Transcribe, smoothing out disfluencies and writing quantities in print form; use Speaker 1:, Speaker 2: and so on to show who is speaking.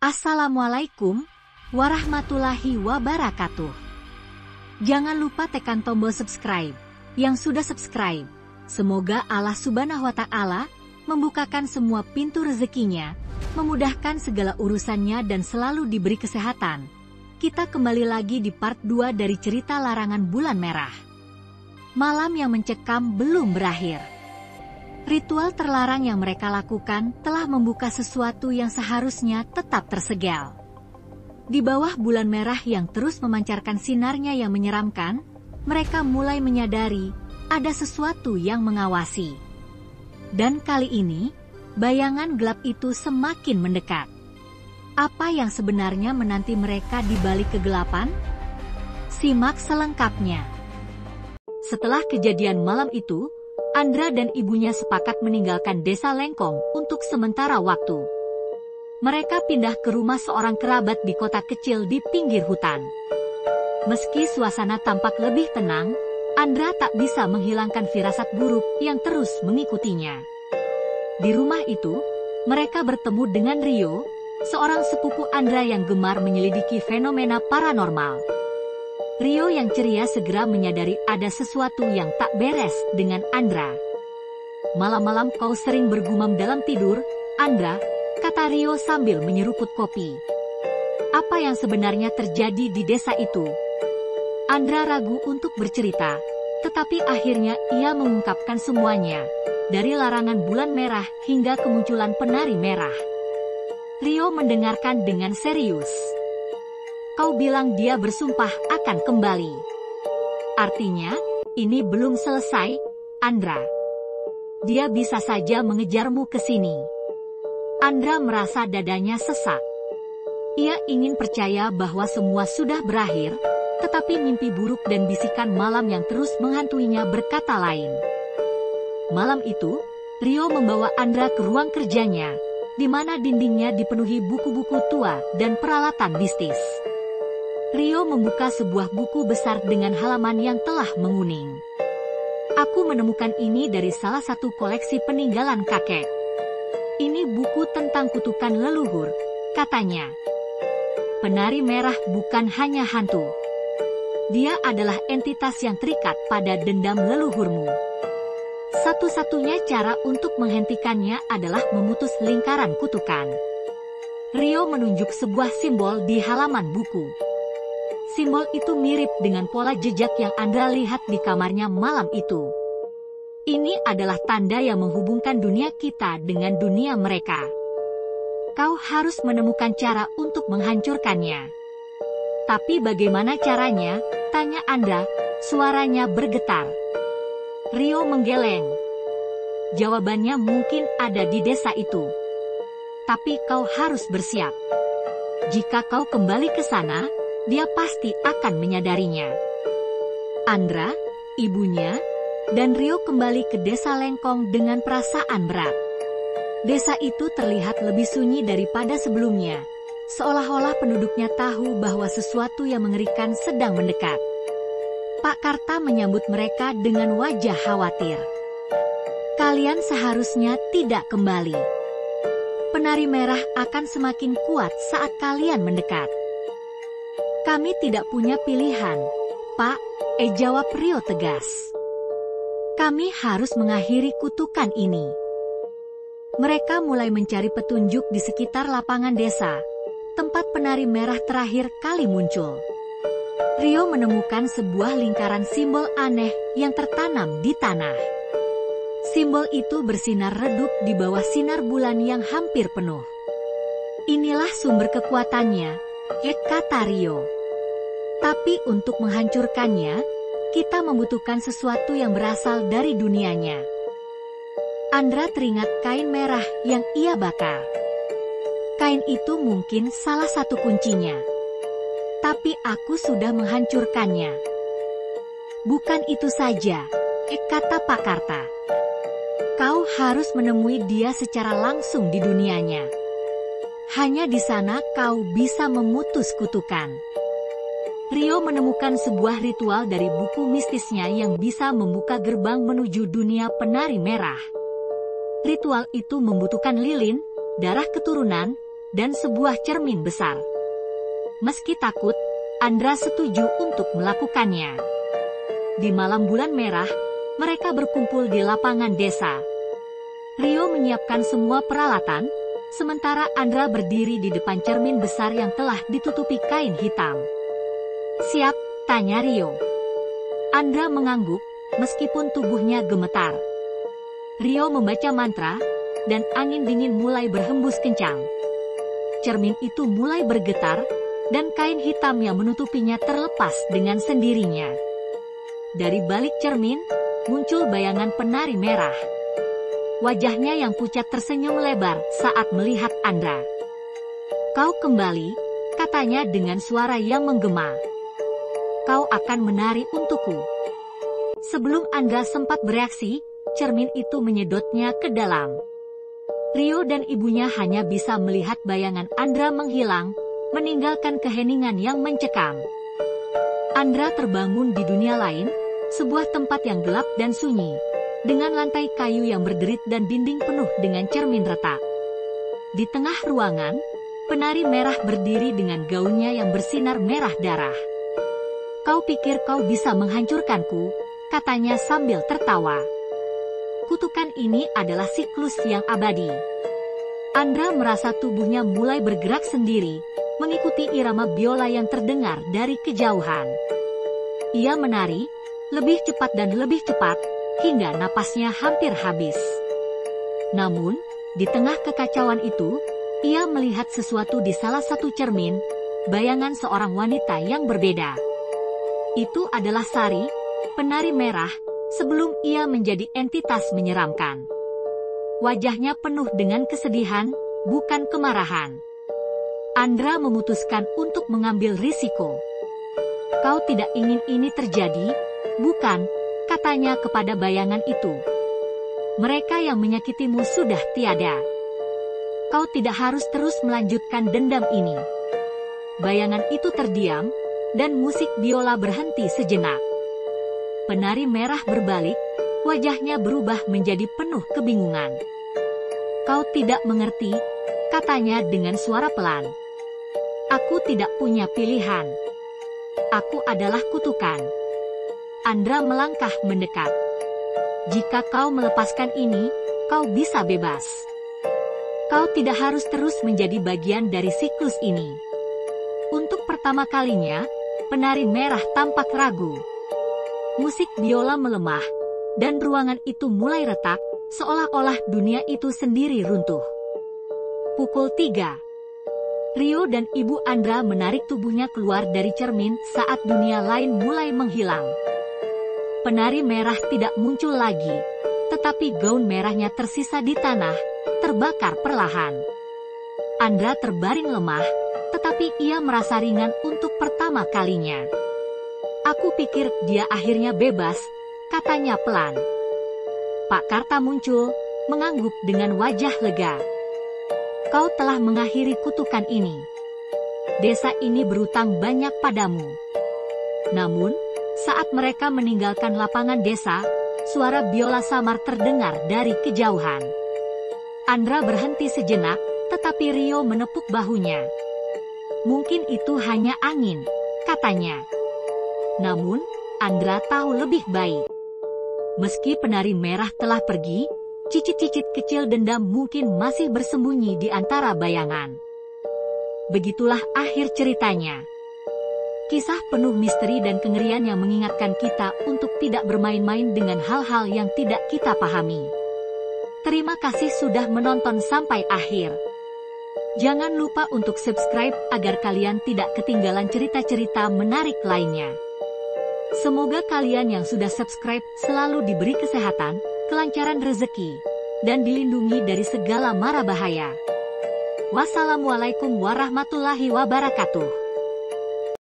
Speaker 1: Assalamualaikum warahmatullahi wabarakatuh. Jangan lupa tekan tombol subscribe. Yang sudah subscribe, semoga Allah Subhanahu wa Ta'ala membukakan semua pintu rezekinya, memudahkan segala urusannya dan selalu diberi kesehatan. Kita kembali lagi di part 2 dari cerita larangan bulan merah. Malam yang mencekam belum berakhir. Ritual terlarang yang mereka lakukan telah membuka sesuatu yang seharusnya tetap tersegel. Di bawah bulan merah yang terus memancarkan sinarnya yang menyeramkan, mereka mulai menyadari ada sesuatu yang mengawasi. Dan kali ini, bayangan gelap itu semakin mendekat. Apa yang sebenarnya menanti mereka di balik kegelapan? Simak selengkapnya. Setelah kejadian malam itu, Andra dan ibunya sepakat meninggalkan desa Lengkong untuk sementara waktu. Mereka pindah ke rumah seorang kerabat di kota kecil di pinggir hutan. Meski suasana tampak lebih tenang, Andra tak bisa menghilangkan firasat buruk yang terus mengikutinya. Di rumah itu, mereka bertemu dengan Rio, seorang sepupu Andra yang gemar menyelidiki fenomena paranormal. Rio yang ceria segera menyadari ada sesuatu yang tak beres dengan Andra. "Malam-malam kau sering bergumam dalam tidur, Andra," kata Rio sambil menyeruput kopi. "Apa yang sebenarnya terjadi di desa itu?" Andra ragu untuk bercerita, tetapi akhirnya ia mengungkapkan semuanya, dari larangan bulan merah hingga kemunculan penari merah. Rio mendengarkan dengan serius. "Kau bilang dia bersumpah akan kembali. Artinya, ini belum selesai, Andra. Dia bisa saja mengejarmu ke sini." Andra merasa dadanya sesak. Ia ingin percaya bahwa semua sudah berakhir, tetapi mimpi buruk dan bisikan malam yang terus menghantuinya berkata lain. Malam itu, Rio membawa Andra ke ruang kerjanya, di mana dindingnya dipenuhi buku-buku tua dan peralatan mistis. Rio membuka sebuah buku besar dengan halaman yang telah menguning. "Aku menemukan ini dari salah satu koleksi peninggalan kakek. Ini buku tentang kutukan leluhur," katanya. "Penari merah bukan hanya hantu. Dia adalah entitas yang terikat pada dendam leluhurmu. Satu-satunya cara untuk menghentikannya adalah memutus lingkaran kutukan." Rio menunjuk sebuah simbol di halaman buku. Simbol itu mirip dengan pola jejak yang Andra lihat di kamarnya malam itu. Ini adalah tanda yang menghubungkan dunia kita dengan dunia mereka. "Kau harus menemukan cara untuk menghancurkannya." "Tapi bagaimana caranya?" tanya Andra, suaranya bergetar. Rio menggeleng. "Jawabannya mungkin ada di desa itu. Tapi kau harus bersiap. Jika kau kembali ke sana, dia pasti akan menyadarinya." Andra, ibunya, dan Rio kembali ke desa Lengkong dengan perasaan berat. Desa itu terlihat lebih sunyi daripada sebelumnya, seolah-olah penduduknya tahu bahwa sesuatu yang mengerikan sedang mendekat. Pak Karta menyambut mereka dengan wajah khawatir. "Kalian seharusnya tidak kembali. Penari merah akan semakin kuat saat kalian mendekat." "Kami tidak punya pilihan, Pak," jawab Rio tegas. "Kami harus mengakhiri kutukan ini." Mereka mulai mencari petunjuk di sekitar lapangan desa, tempat penari merah terakhir kali muncul. Rio menemukan sebuah lingkaran simbol aneh yang tertanam di tanah. Simbol itu bersinar redup di bawah sinar bulan yang hampir penuh. "Inilah sumber kekuatannya," kata Rio. "Tapi untuk menghancurkannya, kita membutuhkan sesuatu yang berasal dari dunianya." Andra teringat kain merah yang ia bakar. Kain itu mungkin salah satu kuncinya. "Tapi aku sudah menghancurkannya." "Bukan itu saja," kata Pak Karta. "Kau harus menemui dia secara langsung di dunianya. Hanya di sana kau bisa memutus kutukan." Rio menemukan sebuah ritual dari buku mistisnya yang bisa membuka gerbang menuju dunia penari merah. Ritual itu membutuhkan lilin, darah keturunan, dan sebuah cermin besar. Meski takut, Andra setuju untuk melakukannya. Di malam bulan merah, mereka berkumpul di lapangan desa. Rio menyiapkan semua peralatan, sementara Andra berdiri di depan cermin besar yang telah ditutupi kain hitam. "Siap?" tanya Rio. Andra mengangguk, meskipun tubuhnya gemetar. Rio membaca mantra, dan angin dingin mulai berhembus kencang. Cermin itu mulai bergetar, dan kain hitam yang menutupinya terlepas dengan sendirinya. Dari balik cermin, muncul bayangan penari merah. Wajahnya yang pucat tersenyum lebar saat melihat Andra. "Kau kembali," katanya dengan suara yang menggema. "Kau akan menari untukku." Sebelum Andra sempat bereaksi, cermin itu menyedotnya ke dalam. Rio dan ibunya hanya bisa melihat bayangan Andra menghilang, meninggalkan keheningan yang mencekam. Andra terbangun di dunia lain, sebuah tempat yang gelap dan sunyi, dengan lantai kayu yang berderit dan dinding penuh dengan cermin retak. Di tengah ruangan, penari merah berdiri dengan gaunnya yang bersinar merah darah. "Kau pikir kau bisa menghancurkanku?" katanya sambil tertawa. Kutukan ini adalah siklus yang abadi. Andra merasa tubuhnya mulai bergerak sendiri, mengikuti irama biola yang terdengar dari kejauhan. Ia menari, lebih cepat dan lebih cepat, hingga napasnya hampir habis. Namun, di tengah kekacauan itu, ia melihat sesuatu di salah satu cermin, bayangan seorang wanita yang berbeda. Itu adalah Sari, penari merah, sebelum ia menjadi entitas menyeramkan. Wajahnya penuh dengan kesedihan, bukan kemarahan. Andra memutuskan untuk mengambil risiko. "Kau tidak ingin ini terjadi, bukan?" katanya kepada bayangan itu. "Mereka yang menyakitimu sudah tiada. Kau tidak harus terus melanjutkan dendam ini." Bayangan itu terdiam, dan musik biola berhenti sejenak. Penari merah berbalik, wajahnya berubah menjadi penuh kebingungan. "Kau tidak mengerti," katanya dengan suara pelan. "Aku tidak punya pilihan. Aku adalah kutukan." Andra melangkah mendekat. "Jika kau melepaskan ini, kau bisa bebas. Kau tidak harus terus menjadi bagian dari siklus ini." Untuk pertama kalinya, penari merah tampak ragu. Musik biola melemah, dan ruangan itu mulai retak, seolah-olah dunia itu sendiri runtuh. Pukul 3. Rio dan Ibu Andra menarik tubuhnya keluar dari cermin saat dunia lain mulai menghilang. Penari merah tidak muncul lagi, tetapi gaun merahnya tersisa di tanah, terbakar perlahan. Andra terbaring lemah, tetapi ia merasa ringan untuk pertama kalinya. "Aku pikir dia akhirnya bebas," katanya pelan. Pak Karta muncul, mengangguk dengan wajah lega. "Kau telah mengakhiri kutukan ini. Desa ini berutang banyak padamu." Namun, saat mereka meninggalkan lapangan desa, suara biola samar terdengar dari kejauhan. Andra berhenti sejenak, tetapi Rio menepuk bahunya. "Mungkin itu hanya angin," katanya. Namun, Andra tahu lebih baik. Meski penari merah telah pergi, cicit-cicit kecil dendam mungkin masih bersembunyi di antara bayangan. Begitulah akhir ceritanya. Kisah penuh misteri dan kengerian yang mengingatkan kita untuk tidak bermain-main dengan hal-hal yang tidak kita pahami. Terima kasih sudah menonton sampai akhir. Jangan lupa untuk subscribe agar kalian tidak ketinggalan cerita-cerita menarik lainnya. Semoga kalian yang sudah subscribe selalu diberi kesehatan, kelancaran rezeki, dan dilindungi dari segala mara bahaya. Wassalamualaikum warahmatullahi wabarakatuh.